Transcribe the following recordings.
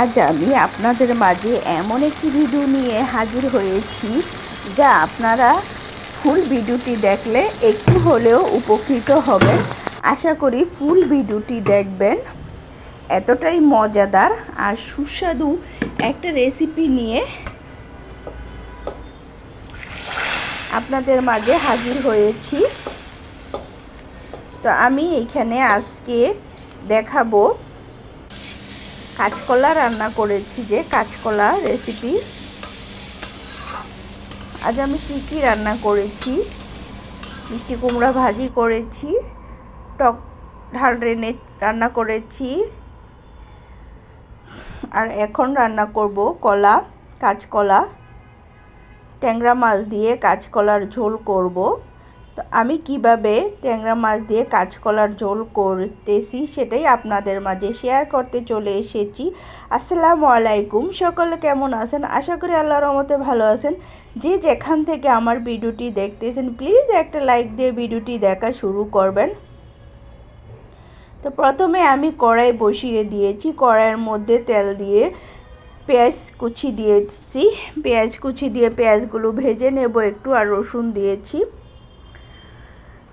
আজ আমি আপনাদের মাঝে এমন একটি ভিডিও নিয়ে হাজির হয়েছি যা আপনারা ফুল ভিডিওটি দেখলে একটু হলেও উপকৃত হবেন। আশা করি ফুল ভিডিওটি দেখবেন। এতটাই মজাদার আর সুস্বাদু একটা রেসিপি নিয়ে আপনাদের মাঝে হাজির হয়েছি। তো আমি এইখানে আজকে দেখাবো কাঁচকলা রান্না করেছি, যে কাঁচকলা রেসিপি। আজ আমি কী রান্না করেছি, মিষ্টি কুমড়া ভাজি করেছি, টক ঢাল রান্না করেছি, আর এখন রান্না করব কাঁচকলা ট্যাংরা মাছ দিয়ে কাঁচকলার ঝোল করব। তো আমি কিভাবে ট্যাংরা মাছ দিয়ে কাঁচকলার ঝোল করতেছি সেটাই আপনাদের মাঝে শেয়ার করতে চলে এসেছি। আসসালামু আলাইকুম, সকলে কেমন আছেন? আশা করি আল্লাহর রহমতে ভালো আছেন। যে যেখান থেকে আমার ভিডিওটি দেখতেছেন প্লিজ একটা লাইক দিয়ে ভিডিওটি দেখা শুরু করবেন। তো প্রথমে আমি কড়াই বসিয়ে দিয়েছি, কড়াইয়ের মধ্যে তেল দিয়ে পেঁয়াজ কুচি দিয়েছি, পেঁয়াজ কুচি দিয়ে পেঁয়াজগুলো ভেজে নেব একটু, আর রসুন দিয়েছি।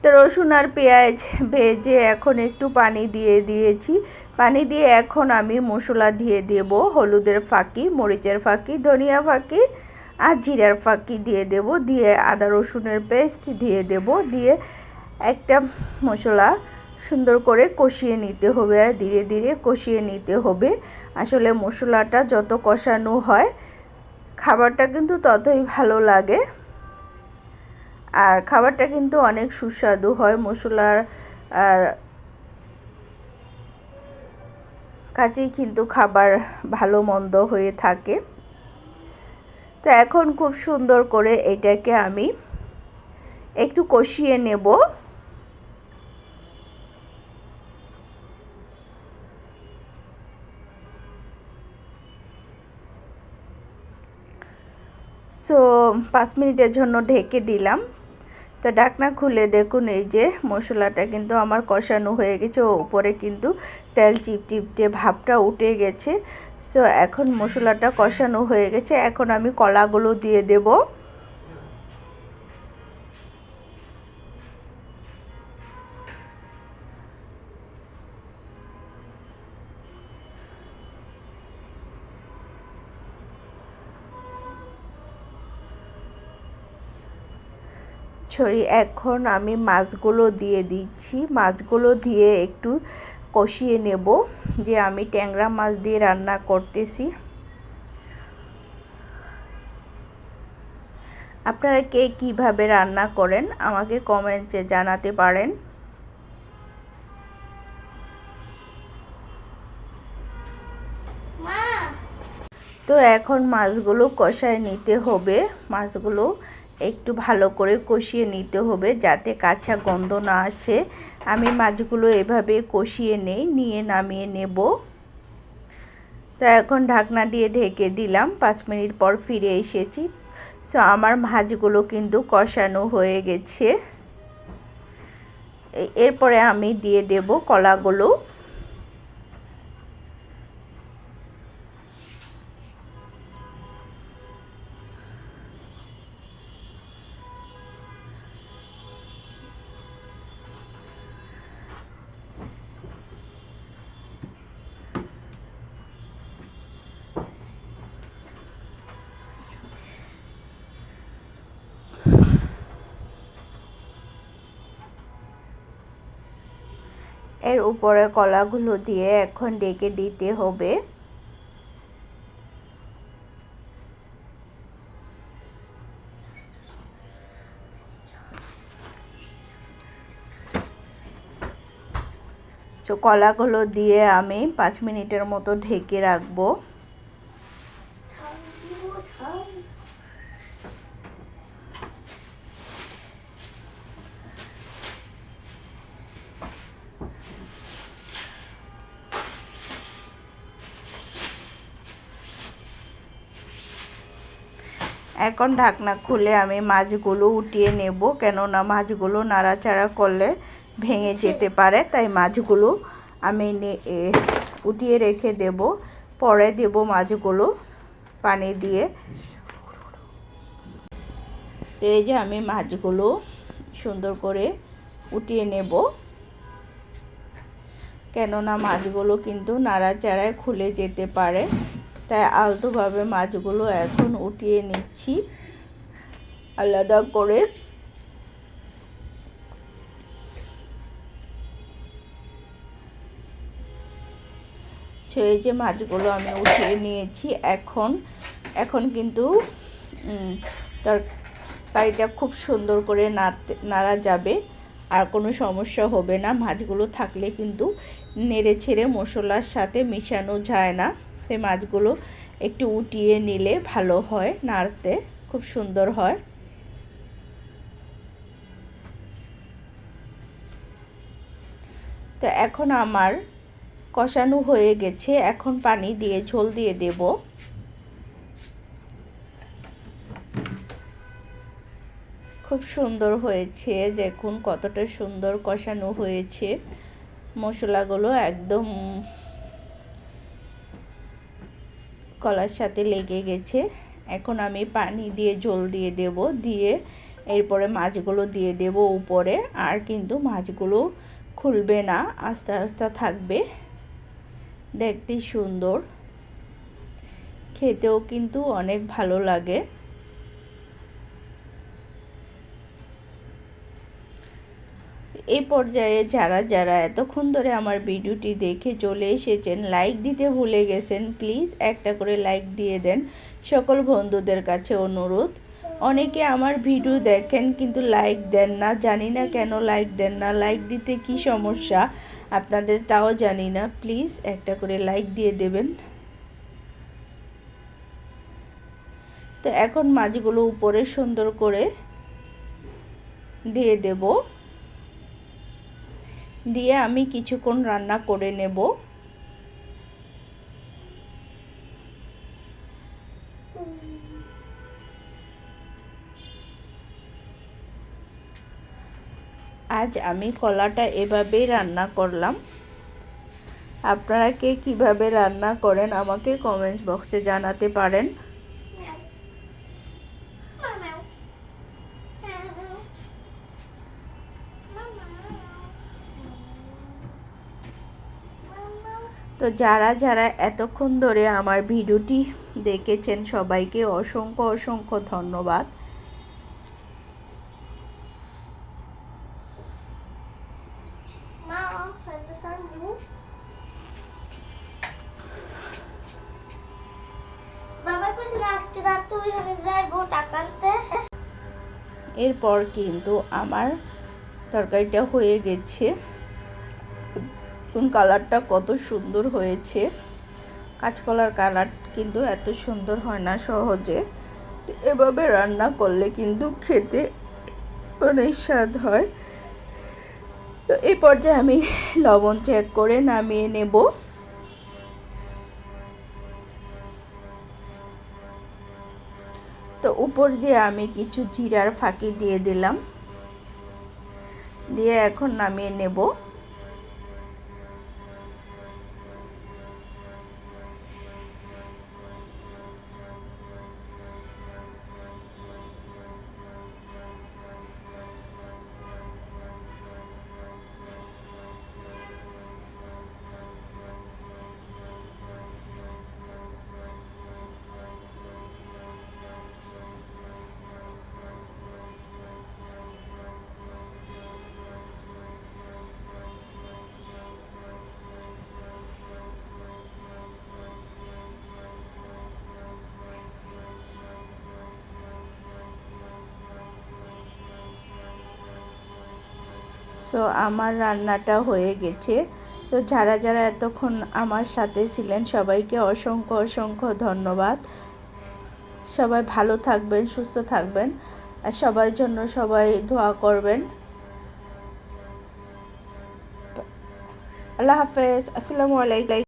তো রসুন আর পেঁয়াজ ভেজে এখন একটু পানি দিয়ে দিয়েছি। পানি দিয়ে এখন আমি মশলা দিয়ে দেব, হলুদের ফাঁকি, মরিচের ফাঁকি, ধনিয়া ফাঁকি আর জিরার ফাঁকি দিয়ে দেব, দিয়ে আদা রসুনের পেস্ট দিয়ে দেব, দিয়ে একটা মশলা সুন্দর করে কষিয়ে নিতে হবে, আর ধীরে ধীরে কষিয়ে নিতে হবে। আসলে মশলাটা যত কষানো হয় খাবারটা কিন্তু ততই ভালো লাগে, আর খাবারটা কিন্তু অনেক সুস্বাদু হয় মশলার আর কাজেই কিন্তু খাবার ভালো মন্দ হয়ে থাকে। তো এখন খুব সুন্দর করে এটাকে আমি একটু কষিয়ে নেব। সো 5 মিনিটের জন্য ঢেকে দিলাম। তো ঢাকনা খুলে দেখুন, এই যে মশলাটা কিন্তু আমার কষানো হয়ে গেছে, উপরে কিন্তু তেল চিপচিপটে ভাবটা উঠে গেছে। সো এখন মশলাটা কষানো হয়ে গেছে, এখন আমি কলাগুলো দিয়ে দেব। এখন আমি মাছগুলো দিয়ে দিচ্ছি, মাছগুলো দিয়ে একটু কষিয়ে নেব, যে আমি ট্যাংরা মাছ দিয়ে রান্না করতেছি। আপনারা কে কীভাবে রান্না করেন আমাকে কমেন্টে জানাতে পারেন। তো এখন মাছগুলো কষায় নিতে হবে, মাছগুলো একটু ভালো করে কষিয়ে নিতে হবে যাতে কাঁচা গন্ধ না আসে। আমি মাছগুলো এভাবে কষিয়ে নিয়ে নামিয়ে নেব। তো এখন ঢাকনা দিয়ে ঢেকে দিলাম, 5 মিনিট পর ফিরে এসেছি। সো আমার মাছগুলো কিন্তু কষানো হয়ে গেছে। এরপরে আমি দিয়ে দেব কলাগুলো। এর উপরে কলাগুলো দিয়ে এখন ঢেকে দিতে হবে। তো কলাগুলো দিয়ে আমি 5 মিনিটের মতো ঢেকে রাখবো। এখন ঢাকনা খুলে আমি মাছগুলো উঠিয়ে নেব, কেননা মাছগুলো নাড়াচাড়া করলে ভেঙে যেতে পারে, তাই মাছগুলো আমি উঠিয়ে রেখে দেব। পরে দেব মাছগুলো পানি দিয়ে। এই যে আমি মাছগুলো সুন্দর করে উঠিয়ে নেব, কেননা মাছগুলো কিন্তু নাড়াচাড়ায় খুলে যেতে পারে, তাই আলতোভাবে মাছগুলো এখন উঠিয়ে নিচ্ছি আলাদা করে। এই যে মাছগুলো আমি উঠিয়ে নিয়েছি। এখন কিন্তু তরকারিটা খুব সুন্দর করে নাড়া যাবে, আর কোনো সমস্যা হবে না। মাছগুলো থাকলে কিন্তু নেড়ে ছেড়ে মশলার সাথে মিশানো যায় না, তাই মাছগুলো একটু উঠিয়ে নিলে ভালো হয়, নাড়তে খুব সুন্দর হয়। তো এখন আমার কষানো হয়ে গেছে, এখন পানি দিয়ে ঝোল দিয়ে দেব। খুব সুন্দর হয়েছে, দেখুন কতটা সুন্দর কষানো হয়েছে, মশলাগুলো একদম কলার সাথে লেগে গেছে। এখন আমি পানি দিয়ে ঝোল দিয়ে দেব, দিয়ে এরপরে মাছগুলো দিয়ে দেব উপরে। আর কিন্তু মাছগুলো খুলবে না, আস্তে আস্তে থাকবে, দেখতে সুন্দর, খেতেও কিন্তু অনেক ভালো লাগে। এই পর্যায়ে যারা যারা এতক্ষণ ধরে আমার ভিডিওটি দেখে চলে এসেছেন, লাইক দিতে ভুলে গেছেন, প্লিজ একটা করে লাইক দিয়ে দেন। সকল বন্ধুদের কাছে অনুরোধ, অনেকে আমার ভিডিও দেখেন কিন্তু লাইক দেন না, জানি না কেন লাইক দেন না, লাইক দিতে কি সমস্যা আপনাদের তাও জানি না, প্লিজ একটা করে লাইক দিয়ে দেবেন। তো এখন মাছগুলো উপরে সুন্দর করে দিয়ে দেব, দিয়ে আমি কিছুক্ষণ রান্না করে নেব। আজ আমি কলাটা এভাবেই রান্না করলাম। আপনারা কে কীভাবে রান্না করেন আমাকে কমেন্টস বক্সে জানাতে পারেন। তো যারা যারা এতক্ষণ ধরে আমার ভিডিওটি দেখেছেন সবাইকে অসংখ্য অসংখ্য ধন্যবাদ। এরপর কিন্তু আমার তরকারিটা হয়ে গেছে, কালারটা কত সুন্দর হয়েছে। কাঁচকলার কালার কিন্তু এত সুন্দর হয় না সহজে, এভাবে রান্না করলে কিন্তু খেতে অনেক স্বাদ হয়। তো এই পর্যায়ে আমি লবণ চেক করে নামিয়ে নেব। তো উপর দিয়ে আমি কিছু জিরার ফাঁকি দিয়ে দিলাম, দিয়ে এখন নামিয়ে নেব। সো আমার রান্নাটা হয়ে গেছে। তো যারা যারা এতক্ষণ আমার সাথে ছিলেন সবাইকে অসংখ্য অসংখ্য ধন্যবাদ। সবাই ভালো থাকবেন, সুস্থ থাকবেন, আর সবার জন্য সবাই দোয়া করবেন। আল্লাহ হাফেজ, আসসালামু আলাইকুম।